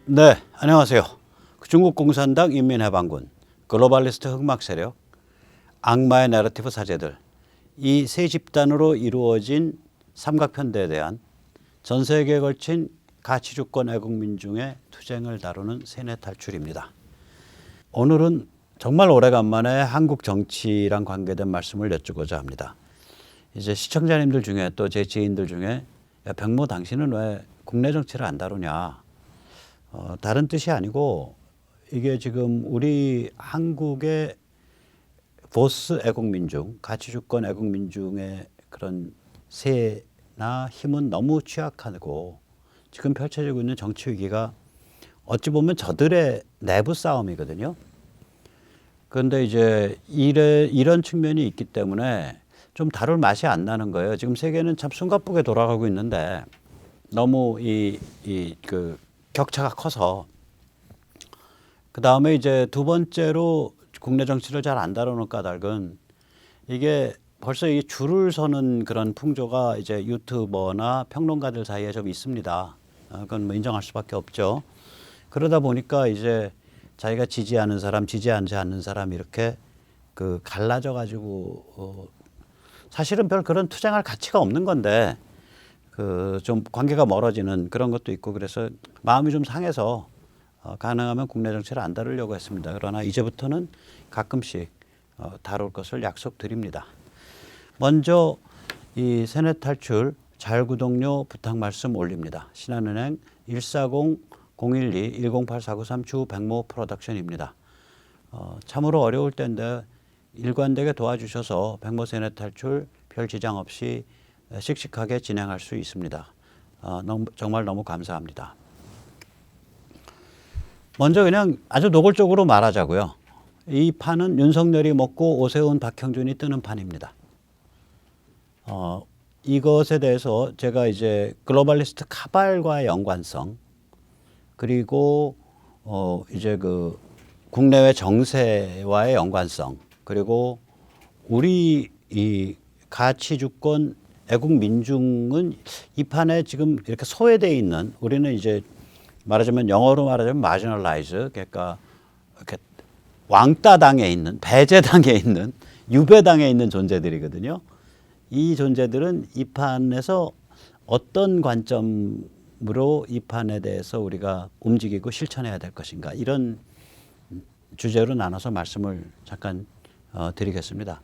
네, 안녕하세요. 중국 공산당 인민해방군, 글로벌리스트 흑막 세력, 악마의 내러티브 사제들, 이 세 집단으로 이루어진 삼각편대에 대한 전 세계에 걸친 가치주권 애국민중의 투쟁을 다루는 세뇌 탈출입니다. 오늘은 정말 오래간만에 한국 정치랑 관계된 말씀을 여쭈고자 합니다. 이제 시청자님들 중에 또 제 지인들 중에 야, 백모 당신은 왜 국내 정치를 안 다루냐? 다른 뜻이 아니고 이게 지금 우리 한국의 보스 애국민중, 가치주권 애국민중의 그런 세나 힘은 너무 취약하고 지금 펼쳐지고 있는 정치 위기가 어찌 보면 저들의 내부 싸움이거든요. 그런데 이제 이런 측면이 있기 때문에 좀 다룰 맛이 안 나는 거예요. 지금 세계는 참 숨가쁘게 돌아가고 있는데 너무 그 격차가 커서 그 다음에 이제 두 번째로 국내 정치를 잘 안 다루는 까닭은 이게 벌써 이 줄을 서는 그런 풍조가 이제 유튜버나 평론가들 사이에 좀 있습니다. 그건 뭐 인정할 수밖에 없죠. 그러다 보니까 이제 자기가 지지하는 사람, 지지하지 않는 사람 이렇게 그 갈라져 가지고 사실은 별 그런 투쟁할 가치가 없는 건데 그 좀 관계가 멀어지는 그런 것도 있고 그래서 마음이 좀 상해서 가능하면 국내 정치를 안 다루려고 했습니다. 그러나 이제부터는 가끔씩 다룰 것을 약속드립니다. 먼저 이 세뇌 탈출 자율구독료 부탁 말씀 올립니다. 신한은행 140-012-108493 주 백모 프로덕션입니다. 참으로 어려울 때인데 일관되게 도와주셔서 백모 세뇌 탈출 별 지장 없이 씩씩하게 진행할 수 있습니다. 정말 너무 감사합니다. 먼저 그냥 아주 노골적으로 말하자고요. 이 판은 윤석열이 먹고 오세훈, 박형준이 뜨는 판입니다. 이것에 대해서 제가 이제 글로벌리스트 카발과의 연관성 그리고 이제 그 국내외 정세와의 연관성 그리고 우리 이 가치주권 애국민중은 이 판에 지금 이렇게 소외되어 있는 우리는 이제 말하자면 영어로 말하자면 marginalize 그러니까 이렇게 왕따당에 있는 배제당에 있는 유배당에 있는 존재들이거든요. 이 존재들은 이 판에서 어떤 관점으로 이 판에 대해서 우리가 움직이고 실천해야 될 것인가 이런 주제로 나눠서 말씀을 잠깐 드리겠습니다.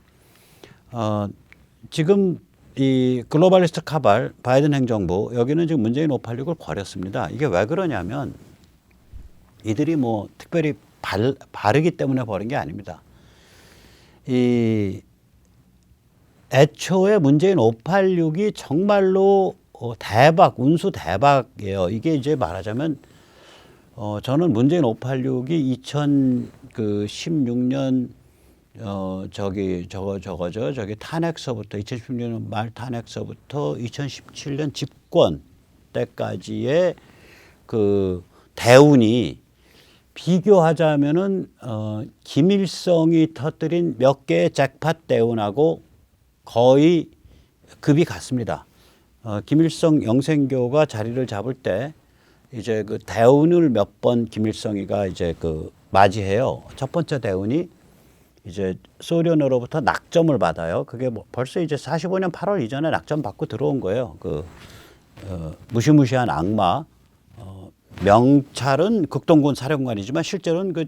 지금 이 글로벌리스트 카발 바이든 행정부 여기는 지금 문재인 586을 버렸습니다. 이게 왜 그러냐면 이들이 뭐 특별히 바르기 때문에 버린 게 아닙니다. 이 애초에 문재인 586이 정말로 대박 운수 대박이에요. 이게 이제 말하자면 저는 문재인 586이 2016년 저기 탄핵서부터 2016년 말 탄핵서부터 2017년 집권 때까지의 그 대운이 비교하자면은 김일성이 터뜨린 몇 개의 잭팟 대운하고 거의 급이 같습니다. 김일성 영생교가 자리를 잡을 때 이제 그 대운을 몇 번 김일성이가 이제 그 맞이해요. 첫 번째 대운이 이제 소련으로부터 낙점을 받아요. 그게 뭐 벌써 이제 45년 8월 이전에 낙점 받고 들어온 거예요. 그 무시무시한 악마. 명찰은 극동군 사령관이지만 실제로는 그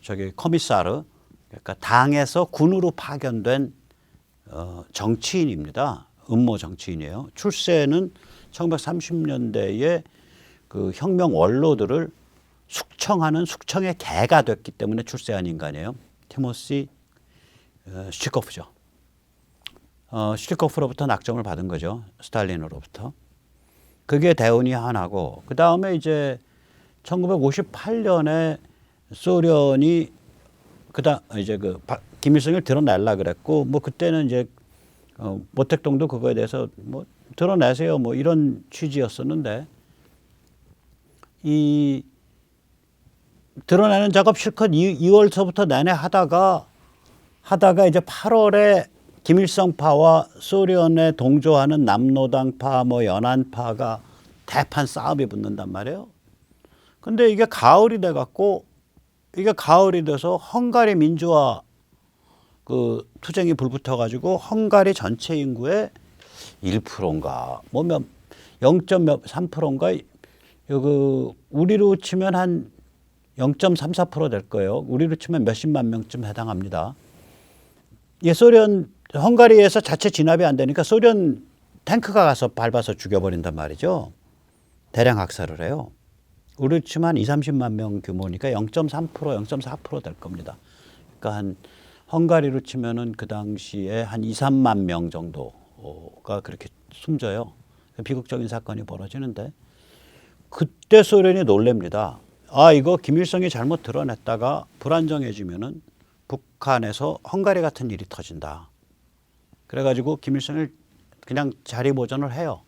저기 커미사르 그러니까 당에서 군으로 파견된 정치인입니다. 음모 정치인이에요. 출세는 1930년대에 그 혁명 원로들을 숙청하는 숙청의 개가 됐기 때문에 출세한 인간이에요. 티모시 슈티코프죠. 슈티코프로부터 낙점을 받은 거죠. 스탈린으로부터. 그게 대운이 하나고 그 다음에 이제 1958년에 소련이 이제 그 김일성을 드러낼라 그랬고 뭐 그때는 이제 모택동도 그거에 대해서 뭐 드러내세요 뭐 이런 취지였었는데 이 드러내는 작업 실컷 2월서부터 내내 하다가 이제 8월에 김일성파와 소련에 동조하는 남로당파 뭐 연안파가 대판 싸움이 붙는단 말이에요. 근데 이게 가을이 돼 갖고 이게 가을이 돼서 헝가리 민주화 그 투쟁이 불붙어 가지고 헝가리 전체 인구의 1%인가 뭐몇 0.3%인가 그 우리로 치면 한 0.34% 될 거예요. 우리로 치면 몇십만 명쯤 해당합니다. 예, 소련 헝가리에서 자체 진압이 안 되니까 소련 탱크가 가서 밟아서 죽여버린단 말이죠. 대량 학살을 해요. 우리로 치면 한 2, 30만 명 규모니까 0.3%, 0.4%될 겁니다. 그러니까 한 헝가리로 치면은 그 당시에 한 2, 3만 명 정도가 그렇게 숨져요. 비극적인 사건이 벌어지는데 그때 소련이 놀랍니다. 아, 이거 김일성이 잘못 드러냈다가 불안정해지면은 북한에서 헝가리 같은 일이 터진다. 그래가지고 김일성을 그냥 자리 보존을 해요.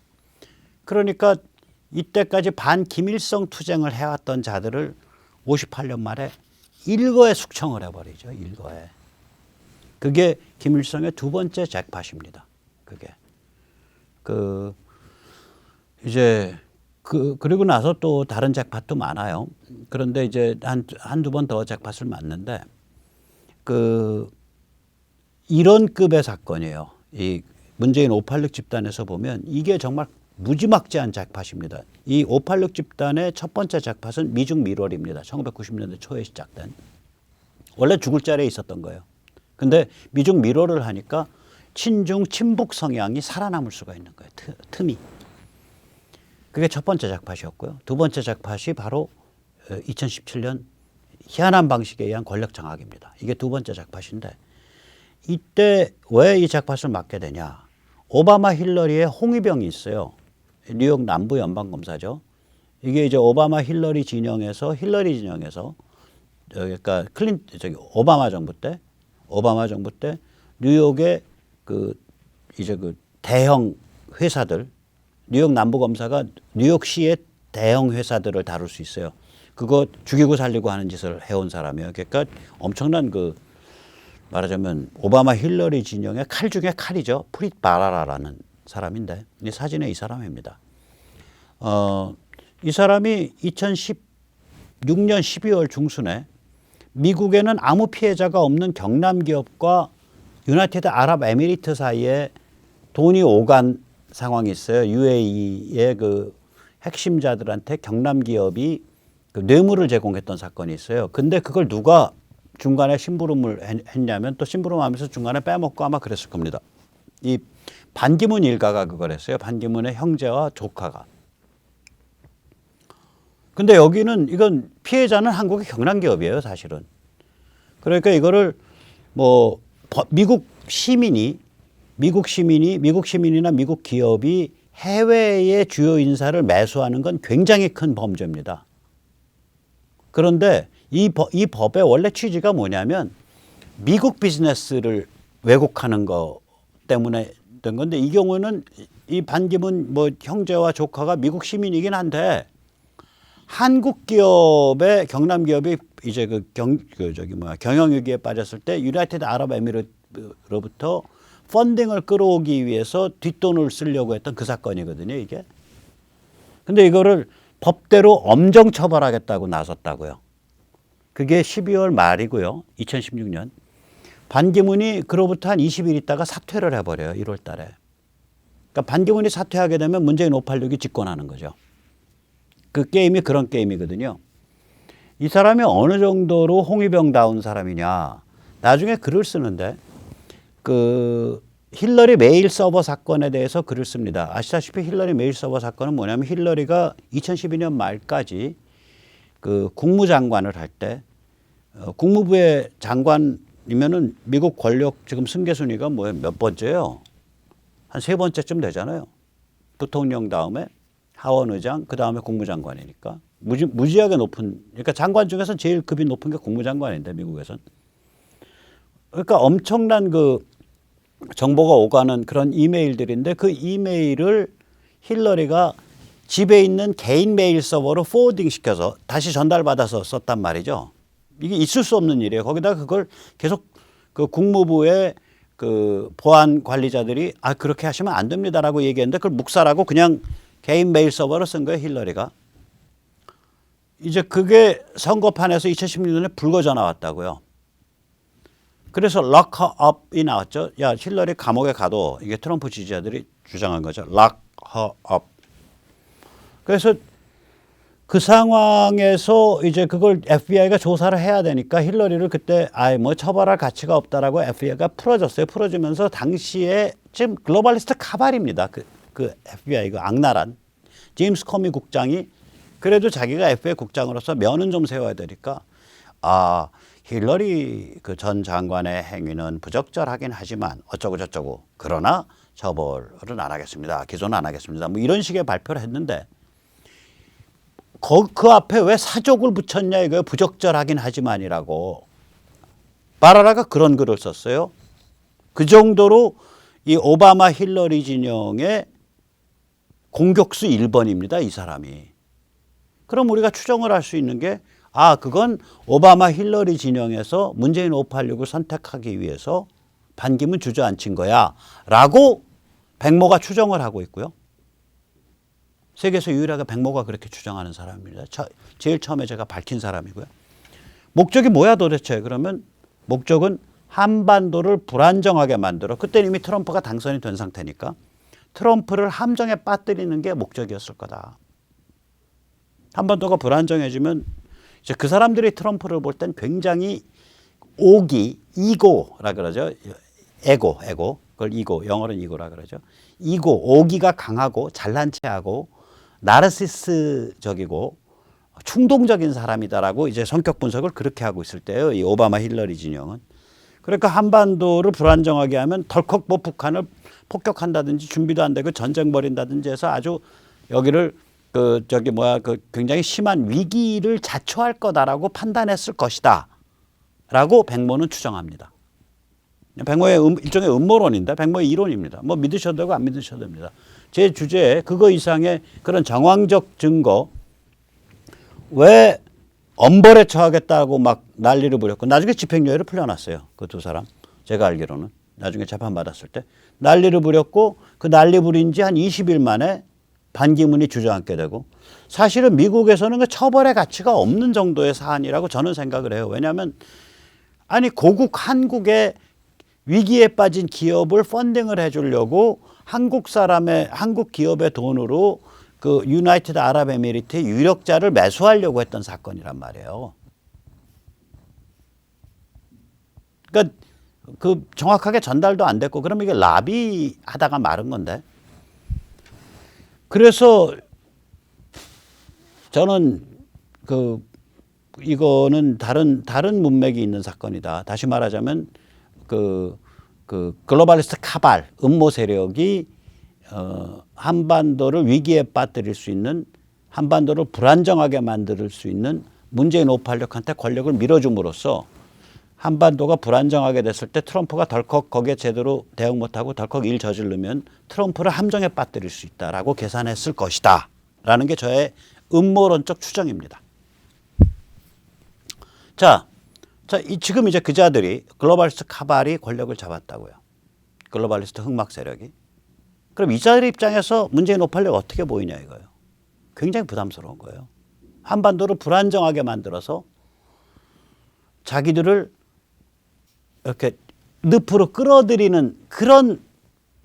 그러니까 이때까지 반김일성 투쟁을 해왔던 자들을 58년 말에 일거에 숙청을 해버리죠. 일거에. 그게 김일성의 두 번째 잭팟입니다. 그게. 이제 그리고 나서 또 다른 잭팟도 많아요. 그런데 이제 한두 번 더 잭팟을 맞는데 이런 급의 사건이에요. 이 문재인 586 집단에서 보면 이게 정말 무지막지한 잭팟입니다. 이 586 집단의 첫 번째 잭팟은 미중 밀월입니다. 1990년대 초에 시작된. 원래 죽을 자리에 있었던 거예요. 근데 미중 밀월을 하니까 친중 친북 성향이 살아남을 수가 있는 거예요. 틈이. 그게 첫 번째 잭팟이었고요. 두 번째 잭팟이 바로 2017년 희한한 방식에 의한 권력 장악입니다. 이게 두 번째 잭팟인데 이때 왜 이 잭팟을 맡게 되냐. 오바마 힐러리의 홍위병이 있어요. 뉴욕 남부 연방검사죠. 이게 이제 오바마 힐러리 진영에서 그러니까 오바마 정부 때 뉴욕의 이제 대형 회사들 뉴욕 남부 검사가 뉴욕시의 대형 회사들을 다룰 수 있어요. 그거 죽이고 살리고 하는 짓을 해온 사람이에요. 그러니까 엄청난 말하자면 오바마 힐러리 진영의 칼 중에 칼이죠. 프릿 바라라라는 사람인데 이 사진에 이 사람입니다. 이 사람이 2016년 12월 중순에 미국에는 아무 피해자가 없는 경남 기업과 유나이티드 아랍에미리트 사이에 돈이 오간 상황이 있어요. UAE의 핵심자들한테 경남 기업이 뇌물을 제공했던 사건이 있어요. 근데 그걸 누가 중간에 심부름을 했냐면 또 심부름하면서 중간에 빼먹고 아마 그랬을 겁니다. 이 반기문 일가가 그걸 했어요. 반기문의 형제와 조카가. 근데 이건 피해자는 한국의 경남 기업이에요, 사실은. 그러니까 이거를 미국 시민이나 미국 기업이 해외의 주요 인사를 매수하는 건 굉장히 큰 범죄입니다. 그런데 이 법의 원래 취지가 뭐냐면 미국 비즈니스를 왜곡하는 거 때문에 된 건데 이 경우는 이 반기문 형제와 조카가 미국 시민이긴 한데 한국 기업의 경남 기업이 이제 경영위기에 빠졌을 때 유나이티드 아랍에미리트로부터 펀딩을 끌어오기 위해서 뒷돈을 쓰려고 했던 그 사건이거든요, 이게. 근데 이거를 법대로 엄정 처벌하겠다고 나섰다고요. 그게 12월 말이고요. 2016년. 반기문이 그로부터 한 20일 있다가 사퇴를 해버려요. 1월 달에. 그러니까 반기문이 사퇴하게 되면 문재인 586이 집권하는 거죠. 그 게임이 그런 게임이거든요. 이 사람이 어느 정도로 홍위병다운 사람이냐. 나중에 글을 쓰는데 힐러리 메일 서버 사건에 대해서 글을 씁니다. 아시다시피 힐러리 메일 서버 사건은 뭐냐면 힐러리가 2012년 말까지 국무장관을 할 때 국무부의 장관이면은 미국 권력 지금 승계 순위가 몇 번째예요? 한 세 번째쯤 되잖아요. 부통령 다음에 하원 의장, 그 다음에 국무장관이니까 무지하게 높은. 그러니까 장관 중에서 제일 급이 높은 게 국무장관인데 미국에선. 그러니까 엄청난 정보가 오가는 그런 이메일들인데 그 이메일을 힐러리가 집에 있는 개인 메일 서버로 포워딩 시켜서 다시 전달받아서 썼단 말이죠. 이게 있을 수 없는 일이에요. 거기다가 그걸 계속 국무부의 보안 관리자들이 그렇게 하시면 안 됩니다라고 얘기했는데 그걸 묵살하고 그냥 개인 메일 서버로 쓴 거예요, 힐러리가. 이제 그게 선거판에서 2016년에 불거져 나왔다고요. 그래서 락허업이 나왔죠. 야, 힐러리 감옥에 가도 이게 트럼프 지지자들이 주장한 거죠. 락허업. 그래서 그 상황에서 이제 그걸 FBI가 조사를 해야 되니까 힐러리를 그때 뭐 처벌할 가치가 없다라고 FBI가 풀어줬어요. 풀어주면서 당시에 지금 글로벌리스트 카발입니다. 그 FBI 그 악랄한 제임스 커미 국장이 그래도 자기가 FBI 국장으로서 면은 좀 세워야 되니까 힐러리 그 전 장관의 행위는 부적절하긴 하지만 어쩌고 저쩌고 그러나 처벌은 안 하겠습니다. 기소는 안 하겠습니다. 뭐 이런 식의 발표를 했는데 그 앞에 왜 사족을 붙였냐 이거예요. 부적절하긴 하지만이라고. 바라라가 그런 글을 썼어요. 그 정도로 이 오바마 힐러리 진영의 공격수 1번입니다. 이 사람이. 그럼 우리가 추정을 할 수 있는 게 그건 오바마 힐러리 진영에서 문재인 586을 선택하기 위해서 반기문 주저앉힌 거야 라고 백모가 추정을 하고 있고요. 세계에서 유일하게 백모가 그렇게 추정하는 사람입니다. 제일 처음에 제가 밝힌 사람이고요. 목적이 뭐야 도대체? 그러면 목적은 한반도를 불안정하게 만들어. 그때는 이미 트럼프가 당선이 된 상태니까 트럼프를 함정에 빠뜨리는 게 목적이었을 거다. 한반도가 불안정해지면 이제 그 사람들이 트럼프를 볼 땐 굉장히 이고라 그러죠. 에고. 그걸 이고, 영어로는 이고라 그러죠. 오기가 강하고 잘난 체하고 나르시스적이고 충동적인 사람이다라고 이제 성격 분석을 그렇게 하고 있을 때예요. 이 오바마 힐러리 진영은. 그러니까 한반도를 불안정하게 하면 덜컥 뭐 북한을 폭격한다든지 준비도 안 되고 전쟁 벌인다든지 해서 아주 여기를 굉장히 심한 위기를 자초할 거다라고 판단했을 것이다. 라고 백모는 추정합니다. 백모의 일종의 음모론인데 백모의 이론입니다. 뭐 믿으셔도 되고 안 믿으셔도 됩니다. 제 주제에 그거 이상의 그런 정황적 증거 왜 엄벌에 처하겠다고 막 난리를 부렸고 나중에 집행유예를 풀려났어요. 그 두 사람. 제가 알기로는. 나중에 재판받았을 때. 난리를 부렸고 그 난리 부린 지 한 20일 만에 반기문이 주저앉게 되고 사실은 미국에서는 그 처벌의 가치가 없는 정도의 사안이라고 저는 생각을 해요. 왜냐하면 고국 한국의 위기에 빠진 기업을 펀딩을 해주려고 한국 기업의 돈으로 그 유나이티드 아랍에미리트의 유력자를 매수하려고 했던 사건이란 말이에요. 그러니까 그 정확하게 전달도 안 됐고 그럼 이게 라비하다가 마른 건데. 그래서 저는 이거는 다른 문맥이 있는 사건이다. 다시 말하자면 그 글로벌리스트 카발 음모 세력이 한반도를 위기에 빠뜨릴 수 있는 한반도를 불안정하게 만들 수 있는 문재인 586한테 권력을 밀어줌으로써 한반도가 불안정하게 됐을 때 트럼프가 덜컥 거기에 제대로 대응 못하고 덜컥 일 저지르면 트럼프를 함정에 빠뜨릴 수 있다라고 계산했을 것이다 라는 게 저의 음모론적 추정입니다. 지금 이제 그자들이 글로벌리스트 카발이 권력을 잡았다고요. 글로벌리스트 흑막 세력이. 그럼 이자들 입장에서 문재인 586 어떻게 보이냐 이거예요. 굉장히 부담스러운 거예요. 한반도를 불안정하게 만들어서 자기들을 이렇게 늪으로 끌어들이는 그런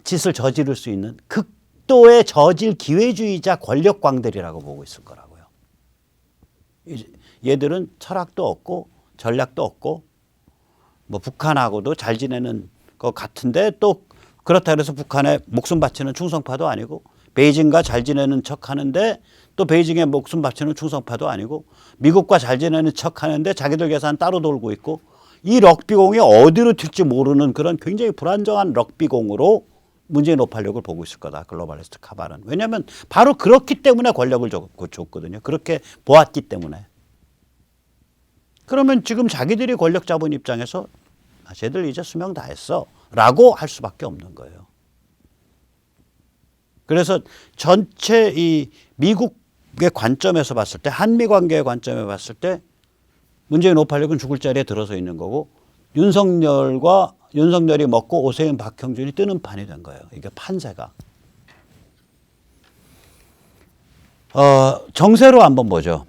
짓을 저지를 수 있는 극도의 저질 기회주의자 권력광들이라고 보고 있을 거라고요. 얘들은 철학도 없고 전략도 없고 뭐 북한하고도 잘 지내는 것 같은데 또 그렇다 그래서 북한에 목숨 바치는 충성파도 아니고 베이징과 잘 지내는 척 하는데 또 베이징에 목숨 바치는 충성파도 아니고 미국과 잘 지내는 척 하는데 자기들 계산 따로 돌고 있고 이 럭비공이 어디로 튈지 모르는 그런 굉장히 불안정한 럭비공으로 문재인 586을 보고 있을 거다. 글로벌리스트 카발은. 왜냐하면 바로 그렇기 때문에 권력을 줬거든요. 그렇게 보았기 때문에. 그러면 지금 자기들이 권력 잡은 입장에서 쟤들 이제 수명 다 했어 라고 할 수밖에 없는 거예요. 그래서 전체 이 미국의 관점에서 봤을 때 한미 관계의 관점에 봤을 때 문재인 586은 죽을 자리에 들어서 있는 거고 윤석열이 먹고 오세훈 박형준이 뜨는 판이 된 거예요. 이게 판세가. 정세로 한번 보죠.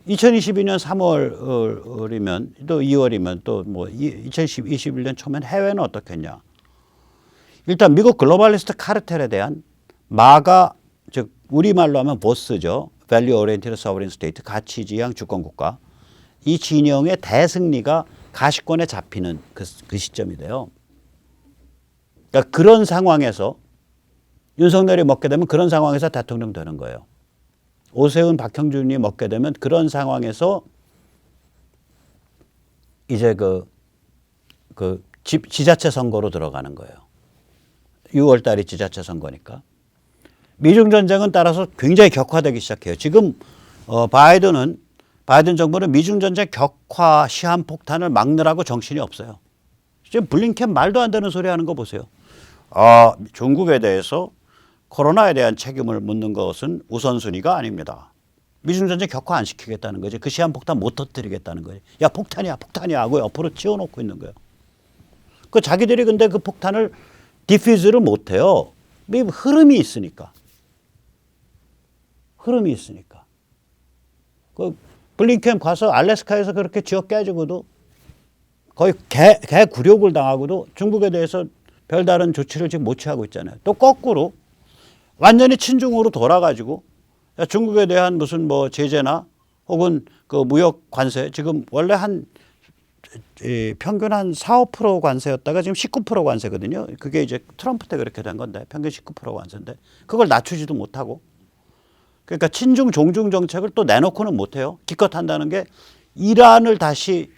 2022년 3월이면 또 2월이면 또 뭐 2021년 초면 해외는 어떻겠냐. 일단 미국 글로벌리스트 카르텔에 대한 마가, 즉 우리말로 하면 보스죠. Value Oriented Sovereign State, 가치지향 주권국가. 이 진영의 대승리가 가시권에 잡히는 그 시점이 돼요. 그러니까 그런 상황에서 윤석열이 먹게 되면 그런 상황에서 대통령 되는 거예요. 오세훈, 박형준이 먹게 되면 그런 상황에서 이제 지자체 선거로 들어가는 거예요. 6월 달이 지자체 선거니까. 미중 전쟁은 따라서 굉장히 격화되기 시작해요. 지금 바이든 정부는 미중 전쟁 격화 시한폭탄을 막느라고 정신이 없어요. 지금 블링컨 말도 안 되는 소리 하는 거 보세요. 중국에 대해서 코로나에 대한 책임을 묻는 것은 우선순위가 아닙니다. 미중 전쟁 격화 안 시키겠다는 거지. 그 시한폭탄 못 터뜨리겠다는 거지. 야, 폭탄이야 하고 옆으로 치워놓고 있는 거예요. 그 자기들이 근데 그 폭탄을 디퓨즈를 못 해요. 흐름이 있으니까. 그 블링컨 가서 알래스카에서 그렇게 쥐어 깨지고도 거의 개 굴욕을 당하고도 중국에 대해서 별다른 조치를 지금 못 취하고 있잖아요. 또 거꾸로 완전히 친중으로 돌아가지고 중국에 대한 무슨 뭐 제재나 혹은 그 무역 관세, 지금 원래 평균 한 4, 5% 관세였다가 지금 19% 관세거든요. 그게 이제 트럼프 때 그렇게 된 건데 평균 19% 관세인데 그걸 낮추지도 못하고, 그러니까 친중 종중 정책을 또 내놓고는 못해요. 기껏 한다는 게 이란을 다시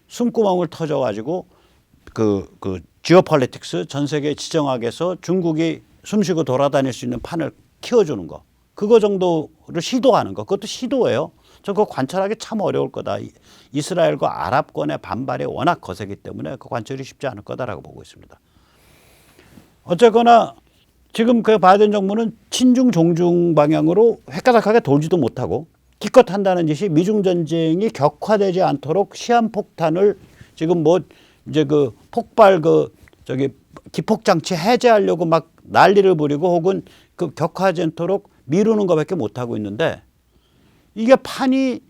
숨구멍을 터져가지고 그 지오폴리틱스 전 세계 지정학에서 중국이 숨쉬고 돌아다닐 수 있는 판을 키워주는 거, 그거 정도를 시도하는 거, 그것도 시도예요. 저 그거 관찰하기 참 어려울 거다. 이스라엘과 아랍권의 반발이 워낙 거세기 때문에 그 관찰이 쉽지 않을 거다라고 보고 있습니다. 어쨌거나 지금 그 바이든 정부는 친중 종중 방향으로 획가닥하게 돌지도 못하고 기껏 한다는 짓이 미중 전쟁이 격화되지 않도록 시한폭탄을 지금 뭐 이제 그 폭발 기폭 장치 해제하려고 막 난리를 부리고 혹은 그 격화하지 않도록 미루는 것밖에 못 하고 있는데, 이게 판이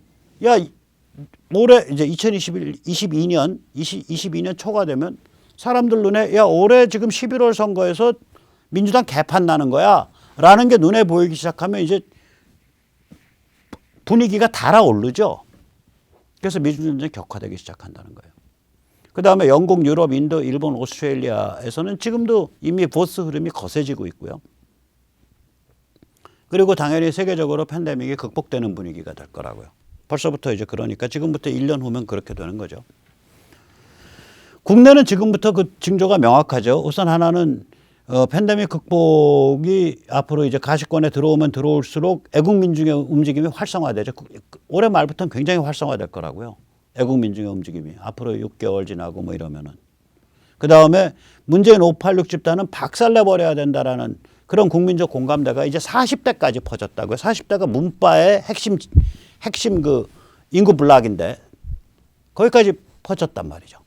올해 이제 2022년 초가 되면 사람들 눈에 올해 지금 11월 선거에서 민주당 개판 나는 거야 라는 게 눈에 보이기 시작하면 이제 분위기가 달아오르죠. 그래서 미중 전쟁이 격화되기 시작한다는 거예요. 그다음에 영국, 유럽, 인도, 일본, 오스트레일리아에서는 지금도 이미 보스 흐름이 거세지고 있고요. 그리고 당연히 세계적으로 팬데믹이 극복되는 분위기가 될 거라고요. 벌써부터 이제 그러니까 지금부터 1년 후면 그렇게 되는 거죠. 국내는 지금부터 그 징조가 명확하죠. 우선 하나는 팬데믹 극복이 앞으로 이제 가시권에 들어오면 들어올수록 애국민중의 움직임이 활성화되죠. 올해 말부터는 굉장히 활성화될 거라고요. 애국민중의 움직임이 앞으로 6개월 지나고 뭐 이러면은. 그 다음에 문재인 586 집단은 박살내버려야 된다라는 그런 국민적 공감대가 이제 40대까지 퍼졌다고요. 40대가 문바의 핵심 그 인구 블락인데 거기까지 퍼졌단 말이죠.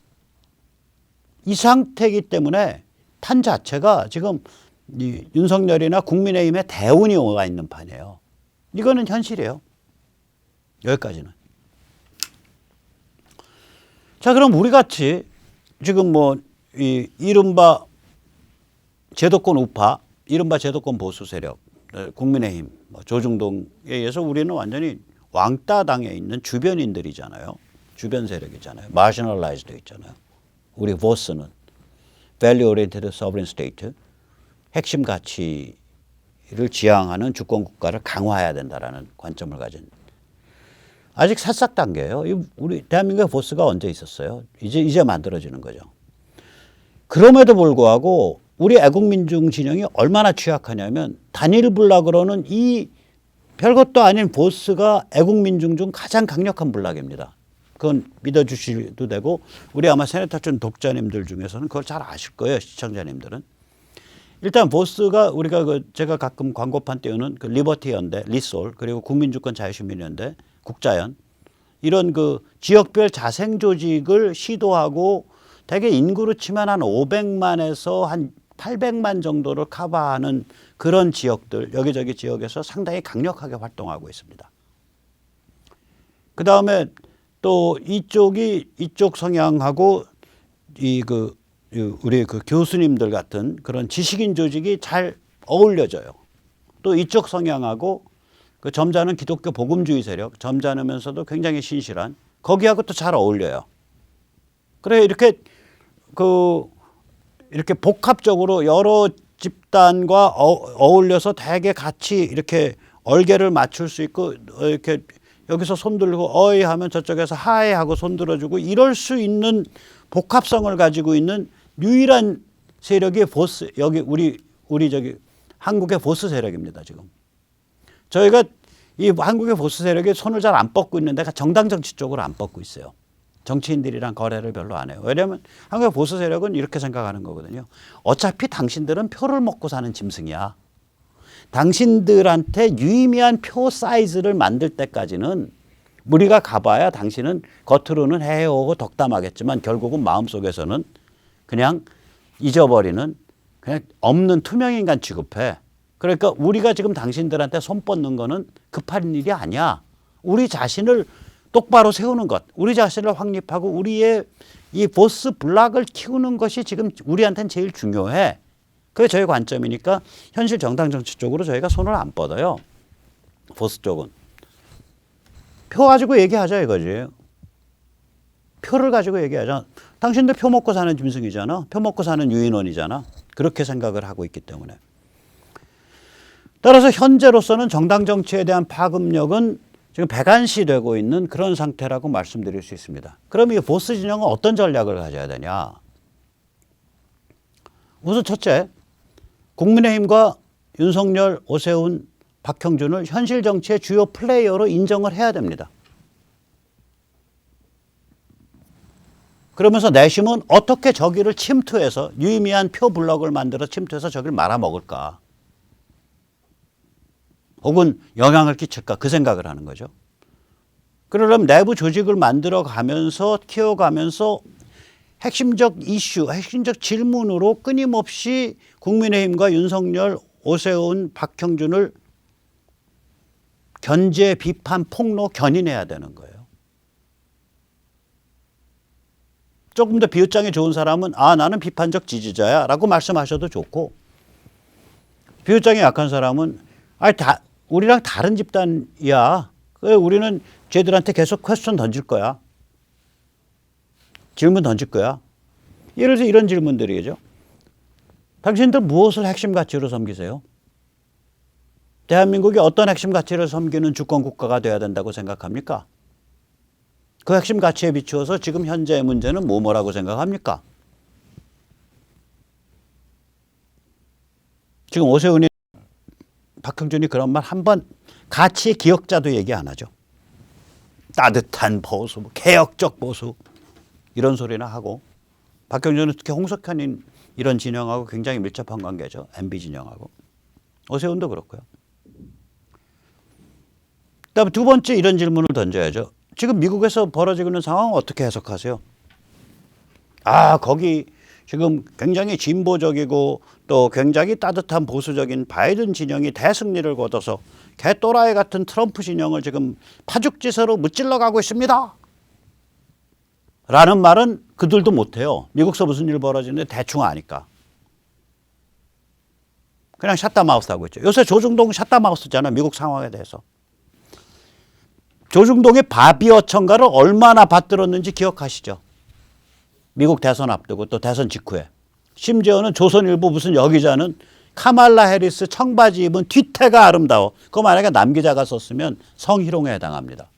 이 상태이기 때문에 판 자체가 지금 윤석열이나 국민의힘의 대운이 와 있는 판이에요. 이거는 현실이에요. 여기까지는. 자, 그럼 우리 같이 지금 뭐 이른바 제도권 우파, 이른바 제도권 보수 세력, 국민의힘, 조중동에 의해서 우리는 완전히 왕따 당에 있는 주변인들이잖아요. 주변 세력이잖아요. 마셔널라이즈도 있잖아요. 우리 보스는 Value Oriented Sovereign State, 핵심 가치를 지향하는 주권 국가를 강화해야 된다라는 관점을 가진, 아직 새싹 단계예요. 우리 대한민국의 보스가 언제 있었어요? 이제 만들어지는 거죠. 그럼에도 불구하고 우리 애국민중 진영이 얼마나 취약하냐면 단일 블락으로는 이 별것도 아닌 보스가 애국민중 중 가장 강력한 블락입니다. 그건 믿어주셔도 되고 우리 아마 세네타촌 독자님들 중에서는 그걸 잘 아실 거예요. 시청자님들은. 일단 보스가 우리가 제가 가끔 광고판 띄우는 그 리버티 연대, 리솔, 그리고 국민주권 자유시민연대, 국자연, 이런 그 지역별 자생 조직을 시도하고 대개 인구로 치면 한 500만에서 한 800만 정도를 커버하는 그런 지역들, 여기저기 지역에서 상당히 강력하게 활동하고 있습니다. 그다음에 또 이쪽 성향하고 우리 그 교수님들 같은 그런 지식인 조직이 잘 어울려져요. 또 이쪽 성향하고 그 점잖은 기독교 복음주의 세력, 점잖으면서도 굉장히 신실한 거기하고 또 잘 어울려요. 그래 이렇게 복합적으로 여러 집단과 어울려서 되게 같이 이렇게 얼개를 맞출 수 있고 이렇게 여기서 손 들고 어이 하면 저쪽에서 하이 하고 손 들어주고 이럴 수 있는 복합성을 가지고 있는 유일한 세력이 보스 여기 우리 저기 한국의 보스 세력입니다. 지금 저희가 이 한국의 보스 세력이 손을 잘 안 뻗고 있는데 정당 정치 쪽으로 안 뻗고 있어요. 정치인들이랑 거래를 별로 안 해요. 왜냐하면 한국의 보수 세력은 이렇게 생각하는 거거든요. 어차피 당신들은 표를 먹고 사는 짐승이야. 당신들한테 유의미한 표 사이즈를 만들 때까지는 우리가 가봐야 당신은 겉으로는 해오고 덕담하겠지만 결국은 마음속에서는 그냥 잊어버리는 그냥 없는 투명인간 취급해. 그러니까 우리가 지금 당신들한테 손 뻗는 거는 급한 일이 아니야. 우리 자신을 똑바로 세우는 것, 우리 자신을 확립하고 우리의 이 보스 블락을 키우는 것이 지금 우리한테는 제일 중요해. 그게 저희 관점이니까 현실 정당 정치 쪽으로 저희가 손을 안 뻗어요. 보스 쪽은. 표 가지고 얘기하자 이거지. 표를 가지고 얘기하자. 당신들 표 먹고 사는 짐승이잖아. 표 먹고 사는 유인원이잖아. 그렇게 생각을 하고 있기 때문에. 따라서 현재로서는 정당 정치에 대한 파급력은 지금 배관시되고 있는 그런 상태라고 말씀드릴 수 있습니다. 그럼 이 보스 진영은 어떤 전략을 가져야 되냐? 우선 첫째, 국민의힘과 윤석열, 오세훈, 박형준을 현실 정치의 주요 플레이어로 인정을 해야 됩니다. 그러면서 내심은 어떻게 저기를 침투해서 유의미한 표 블럭을 만들어 침투해서 저기를 말아먹을까? 혹은 영향을 끼칠까 그 생각을 하는 거죠. 그러려면 내부 조직을 만들어 가면서 키워가면서 핵심적 이슈, 핵심적 질문으로 끊임없이 국민의힘과 윤석열, 오세훈, 박형준을 견제, 비판, 폭로, 견인해야 되는 거예요. 조금 더 비웃장이 좋은 사람은 나는 비판적 지지자야 라고 말씀하셔도 좋고 비웃장이 약한 사람은 우리랑 다른 집단이야. 우리는 쟤들한테 계속 퀘스천 던질 거야. 질문 던질 거야. 예를 들어서 이런 질문들이죠. 당신들 무엇을 핵심 가치로 섬기세요? 대한민국이 어떤 핵심 가치를 섬기는 주권 국가가 돼야 된다고 생각합니까? 그 핵심 가치에 비추어서 지금 현재의 문제는 뭐라고 생각합니까? 지금 오세훈이 박형준이 그런 말 한번 가치의 기억자도 얘기 안 하죠. 따뜻한 보수, 개혁적 보수 이런 소리나 하고 박형준은 특히 홍석현인 이런 진영하고 굉장히 밀접한 관계죠. MB 진영하고. 오세훈도 그렇고요. 그다음에 두 번째 이런 질문을 던져야죠. 지금 미국에서 벌어지고 있는 상황은 어떻게 해석하세요? 거기 지금 굉장히 진보적이고 또 굉장히 따뜻한 보수적인 바이든 진영이 대승리를 거둬서 개또라이 같은 트럼프 진영을 지금 파죽지세로 무찔러 가고 있습니다. 라는 말은 그들도 못해요. 미국서 무슨 일 벌어지는데 대충 아니까. 그냥 샷다마우스 하고 있죠. 요새 조중동 샷다마우스잖아. 미국 상황에 대해서. 조중동의 바비어 청가를 얼마나 받들었는지 기억하시죠? 미국 대선 앞두고 또 대선 직후에. 심지어는 조선일보 무슨 여기자는 카말라 해리스 청바지 입은 뒤태가 아름다워. 그거 만약에 남기자가 썼으면 성희롱에 해당합니다.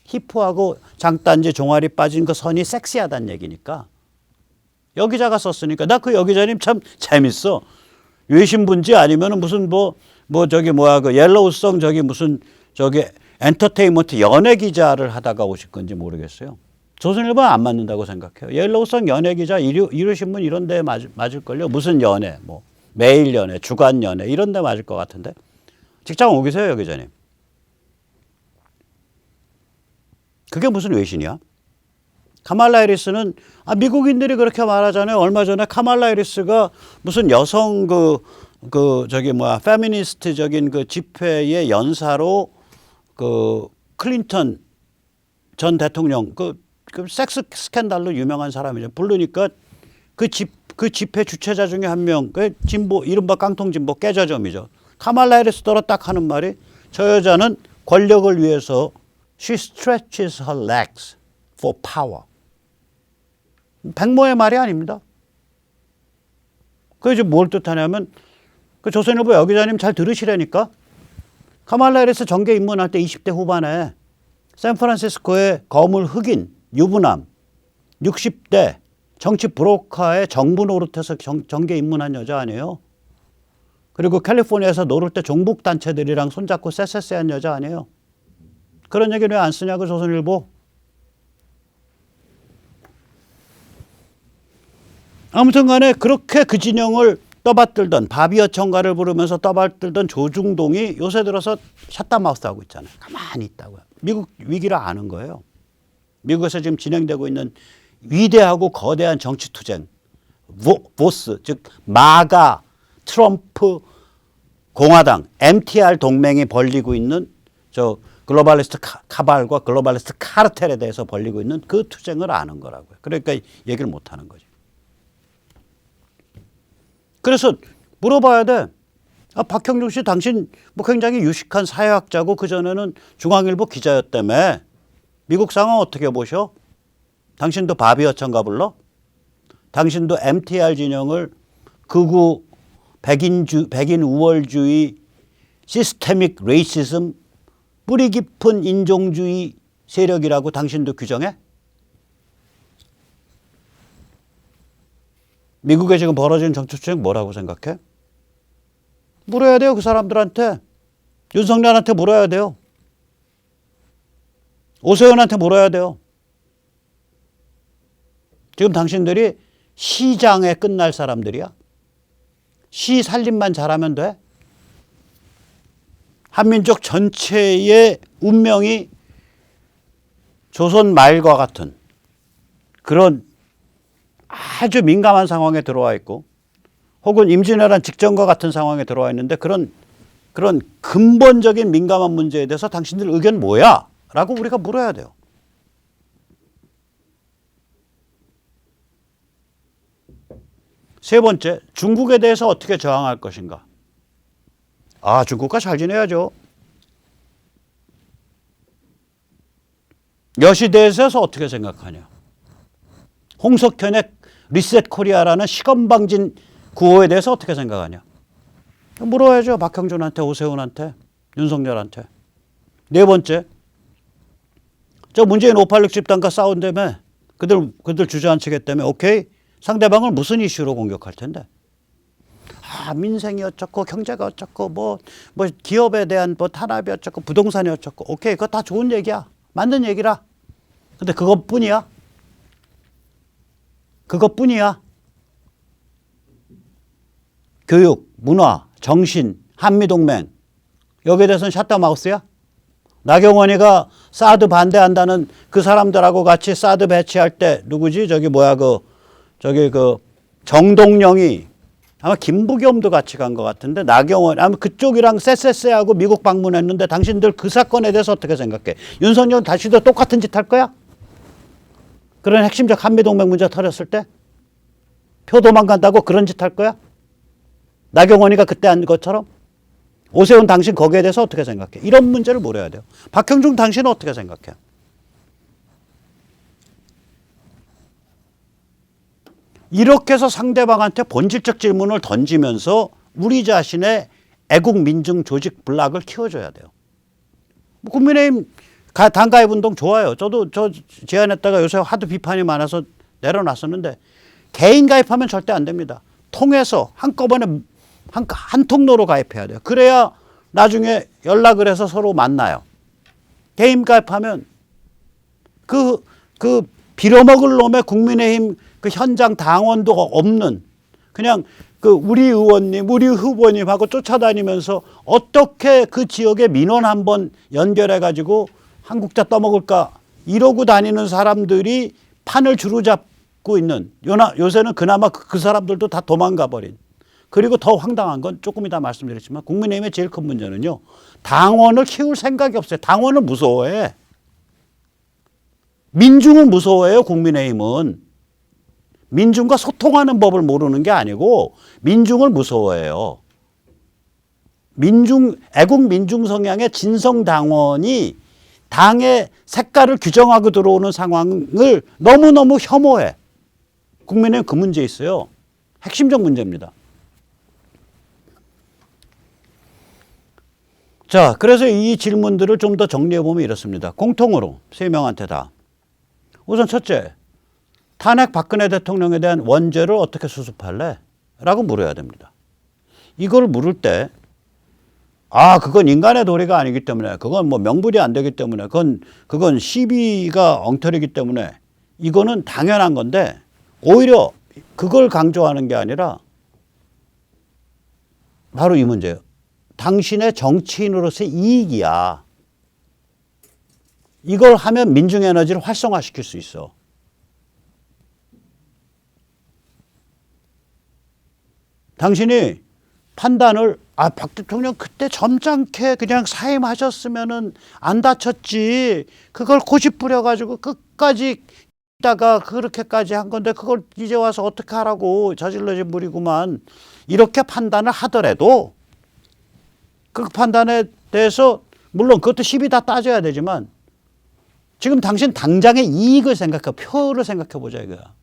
히프하고 장단지 종아리 빠진 그 선이 섹시하다는 얘기니까. 여기자가 썼으니까. 나 그 여기자님 참 재밌어. 외신분지 아니면 무슨 그 옐로우성 무슨 엔터테인먼트 연예 기자를 하다가 오실 건지 모르겠어요. 조선일보는 안 맞는다고 생각해요. 옐로우성 연예 기자, 일요신문 이런 데 맞을걸요. 무슨 연예, 매일 연예, 주간 연예 이런 데 맞을 것 같은데. 직장 옮기세요, 여기자님. 그게 무슨 외신이야? 카말라 해리스는 미국인들이 그렇게 말하잖아요. 얼마 전에 카말라 해리스가 무슨 여성 페미니스트적인 그 집회의 연사로 그 클린턴 전 대통령 그 섹스 스캔들로 유명한 사람이죠. 부르니까 그 집회 주최자 중에 한 명, 그 진보 이른바 깡통 진보 깨자점이죠. 카말라 해리스더러 딱 하는 말이 저 여자는 권력을 위해서 she stretches her legs for power. 백모의 말이 아닙니다. 그게 지금 뭘 뜻하냐면 그 조선일보 여 기자님 잘 들으시라니까. 카말라 해리스 정계 입문할 때 20대 후반에 샌프란시스코의 거물 흑인 유부남 60대 정치 브로커의 정부 노릇해서 정계 입문한 여자 아니에요. 그리고 캘리포니아에서 노를 때 종북 단체들이랑 손잡고 쎄쎄쎄한 여자 아니에요. 그런 얘기는 왜 안 쓰냐고 조선일보. 아무튼 간에 그렇게 그 진영을 떠받들던 바비어 청가를 부르면서 떠받들던 조중동이 요새 들어서 샷다마우스 하고 있잖아요. 가만히 있다고요. 미국 위기를 아는 거예요. 미국에서 지금 진행되고 있는 위대하고 거대한 정치 투쟁, 보스, 즉 마가, 트럼프, 공화당, MTR 동맹이 벌리고 있는 저 글로벌리스트 카발과 글로벌리스트 카르텔에 대해서 벌리고 있는 그 투쟁을 아는 거라고요. 그러니까 얘기를 못 하는 거죠. 그래서 물어봐야 돼. 아, 박형준 씨 당신 뭐 굉장히 유식한 사회학자고 그전에는 중앙일보 기자였다며. 미국 상황 어떻게 보셔? 당신도 바비어 청가 불러? 당신도 MTR 진영을 극우 백인 우월주의 시스테믹 레이시즘 뿌리 깊은 인종주의 세력이라고 당신도 규정해? 미국에 지금 벌어진 정치 투쟁 뭐라고 생각해? 물어야 돼요. 그 사람들한테. 윤석열한테 물어야 돼요. 오세훈한테 물어야 돼요. 지금 당신들이 시장에 끝날 사람들이야. 시 살림만 잘하면 돼. 한민족 전체의 운명이 조선 말과 같은 그런 아주 민감한 상황에 들어와 있고 혹은 임진왜란 직전과 같은 상황에 들어와 있는데 그런 근본적인 민감한 문제에 대해서 당신들 의견 뭐야? 라고 우리가 물어야 돼요. 세 번째, 중국에 대해서 어떻게 저항할 것인가? 아, 중국과 잘 지내야죠. 여시대에서 어떻게 생각하냐? 홍석현의 리셋 코리아라는 시건방진 구호에 대해서 어떻게 생각하냐? 물어야죠. 박형준한테, 오세훈한테, 윤석열한테. 네 번째, 저 문재인 586 집단과 싸운다며 그들 주저앉히겠다며 오케이? 상대방을 무슨 이슈로 공격할 텐데? 아, 민생이 어쩌고 경제가 어쩌고 뭐 기업에 대한 뭐 탄압이 어쩌고 부동산이 어쩌고 오케이, 그거 다 좋은 얘기야. 맞는 얘기라. 근데 그것뿐이야. 그것뿐이야. 교육, 문화, 정신, 한미동맹 여기에 대해서는 샷다마우스야? 나경원이가 사드 반대한다는 그 사람들하고 같이 사드 배치할 때 누구지? 정동영이 아마 김부겸도 같이 간 것 같은데 나경원 아마 그쪽이랑 쎄쎄쎄하고 미국 방문했는데 당신들 그 사건에 대해서 어떻게 생각해? 윤석열 다시도 똑같은 짓 할 거야? 그런 핵심적 한미동맹 문제 터졌을 때? 표 도망간다고 그런 짓 할 거야? 나경원이가 그때 한 것처럼? 오세훈 당신 거기에 대해서 어떻게 생각해? 이런 문제를 물어야 돼요. 박형준 당신은 어떻게 생각해? 이렇게 해서 상대방한테 본질적 질문을 던지면서 우리 자신의 애국 민중 조직 블락을 키워줘야 돼요. 국민의힘 당가입 운동 좋아요. 저도 제안했다가 요새 하도 비판이 많아서 내려놨었는데 개인 가입하면 절대 안 됩니다. 통해서 한꺼번에 한 통로로 가입해야 돼요. 그래야 나중에 연락을 해서 서로 만나요. 개인 가입하면 그 빌어먹을 놈의 국민의힘 그 현장 당원도 없는 그냥 그 우리 의원님, 우리 후보님하고 쫓아다니면서 어떻게 그 지역의 민원 한번 연결해가지고 한국자 떠먹을까 이러고 다니는 사람들이 판을 주로 잡고 있는 요새는 그나마 그 사람들도 다 도망가 버린 그리고 더 황당한 건 조금 이따 말씀드렸지만 국민의힘의 제일 큰 문제는요. 당원을 키울 생각이 없어요. 당원을 무서워해. 민중을 무서워해요. 국민의힘은. 민중과 소통하는 법을 모르는 게 아니고 민중을 무서워해요. 애국 민중 성향의 진성 당원이 당의 색깔을 규정하고 들어오는 상황을 너무너무 혐오해. 국민의힘 그 문제 있어요. 핵심적 문제입니다. 자, 그래서 이 질문들을 좀 더 정리해보면 이렇습니다. 공통으로 세 명한테 다. 우선 첫째, 탄핵 박근혜 대통령에 대한 원죄를 어떻게 수습할래? 라고 물어야 됩니다. 이걸 물을 때 그건 인간의 도리가 아니기 때문에 그건 뭐 명분이 안 되기 때문에 그건 시비가 엉터리기 때문에 이거는 당연한 건데 오히려 그걸 강조하는 게 아니라 바로 이 문제예요. 당신의 정치인으로서의 이익이야. 이걸 하면 민중에너지를 활성화시킬 수 있어. 당신이 판단을 박 대통령 그때 점잖게 그냥 사임하셨으면은 안 다쳤지. 그걸 고집 부려가지고 끝까지 있다가 그렇게까지 한 건데 그걸 이제 와서 어떻게 하라고 저질러진 물이구만. 이렇게 판단을 하더라도 그 판단에 대해서 물론 그것도 시비 다 따져야 되지만 지금 당신 당장의 이익을 생각해, 표를 생각해 보자 이거야.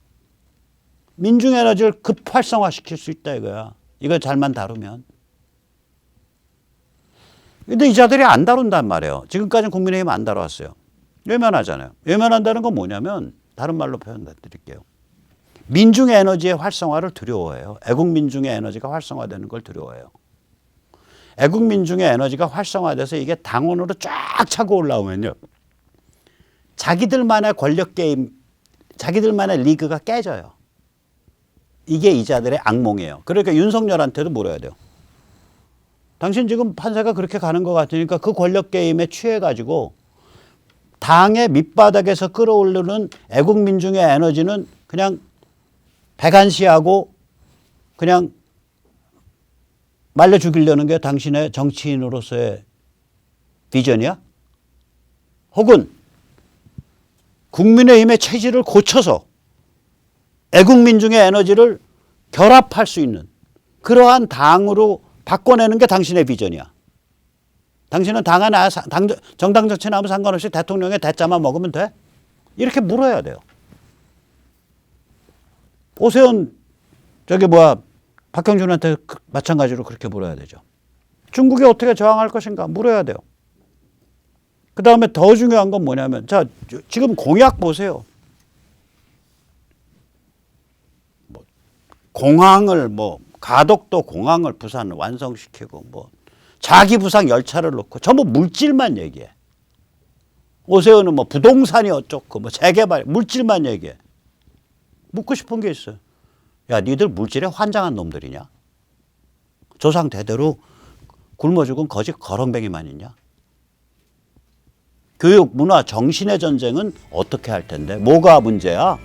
민중에너지를 급활성화시킬 수 있다 이거야. 이걸 잘만 다루면. 근데 이 자들이 안 다룬단 말이에요. 지금까지는 국민의힘 안 다뤄왔어요. 외면하잖아요. 외면한다는 건 뭐냐면 다른 말로 표현드릴게요. 민중의 에너지의 활성화를 두려워해요. 애국민중의 에너지가 활성화되는 걸 두려워해요. 애국민중의 에너지가 활성화돼서 이게 당원으로 쫙 차고 올라오면요. 자기들만의 권력 게임, 자기들만의 리그가 깨져요. 이게 이 자들의 악몽이에요. 그러니까 윤석열한테도 물어야 돼요. 당신 지금 판세가 그렇게 가는 것 같으니까 그 권력 게임에 취해가지고 당의 밑바닥에서 끌어오르는 애국민중의 에너지는 그냥 배관시하고 그냥 말려 죽이려는 게 당신의 정치인으로서의 비전이야? 혹은 국민의힘의 체질을 고쳐서 애국민중의 에너지를 결합할 수 있는 그러한 당으로 바꿔내는 게 당신의 비전이야. 당신은 당 하나, 정당 정치나 아무 상관없이 대통령의 대자만 먹으면 돼? 이렇게 물어야 돼요. 오세훈 박형준한테 마찬가지로 그렇게 물어야 되죠. 중국이 어떻게 저항할 것인가 물어야 돼요. 그 다음에 더 중요한 건 뭐냐면 자 지금 공약 보세요. 공항을 가덕도 공항을 부산 완성시키고 자기 부상 열차를 놓고 전부 물질만 얘기해. 오세훈은 부동산이 어쩌고 재개발 물질만 얘기해. 묻고 싶은 게 있어요. 야, 니들 물질에 환장한 놈들이냐? 조상 대대로 굶어 죽은 거지 거렁뱅이만 있냐? 교육, 문화, 정신의 전쟁은 어떻게 할 텐데? 뭐가 문제야?